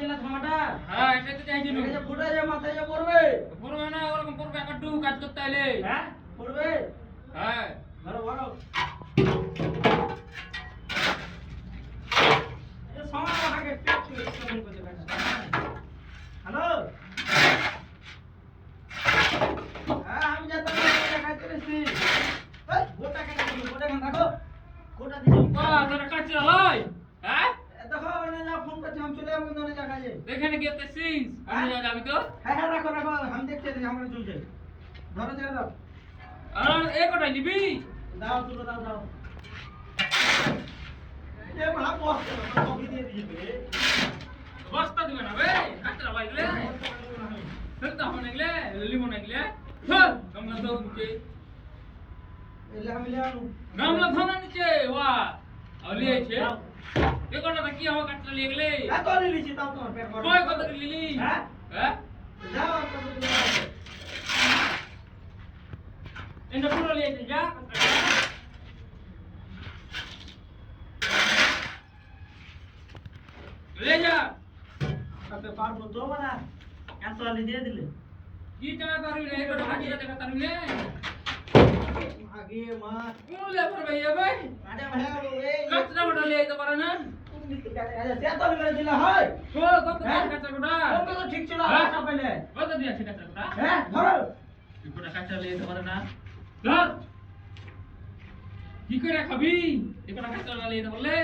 চাইছিলা ধামাটা? হ্যাঁ এটাই তো চাইছি এটা যে ফুটে যে মাথায় যে পড়বে। পড়বে না ওরকম পড়বে একটু কাজ করতে আইলে হ্যাঁ পড়বে। হ্যাঁ ধরো ধরো। এই সময় আগে পেট করে কেমন করে কাটা। হ্যালো। হ্যাঁ আমি যেতে দেখাইতে এসেছি। এই গোটা কেটে দিবি, গোটা কেন রাখো। গোটা দিবি। তোরা কাজ চালাই হ্যাঁ দেখো ওখানে যা ফোন করছি আমি চলে যাবো কিন্তু জায়গা যে। এখানে গিয়ে সিন্স আমি যাবি তো হ্যাঁ হ্যাঁ রাখো রাখো আমি দেখছি আমরা চলছে। ধরো ছেড়ে দাও। আর এ কটাই নিবি দাও তুলো দাও দাও। এ মা বসতে না কফি দিয়ে দিবে। বস্তা দিবে না বে কাজ চালাই গেলে ফেলতে হবে না গেলে লিমন না গেলে চল গামলা দাও নিচে এলে আমি ले आलू। গামলা ধনা নিচে ওয়া আলি আছে এ কটা কি হবে কাজ চালিয়ে গেলে এত লিলিছি তাও তোমার পেট ভরে। কয় কত লিলি হ্যাঁ হ্যাঁ যাও কত দিন। এন্ড পুরো লিয়ে যা ले जा তাতে পারবো তো বড়া এত আলি দিয়ে দিলে। কি চালা পারবি রে এটা হাজি দেখা পারবি রে আগে মা কোলে পর ভাই ভাই আরে ভাই এই কাটরা বড় লিয়ে তো পারে না তুমি কি কাটে আরে সে তো করে দিলা হয়। ও কত কাটরা গোটা ওকে তো ঠিক ছিল আশা পাইলে। কত দিয়া আছে কাটরা গোটা হ্যাঁ ধরো। গোটা কাটরা লিয়ে তো পারে না ধর কি করে খাবি এই গোটা কাটরা লিয়ে তো বললে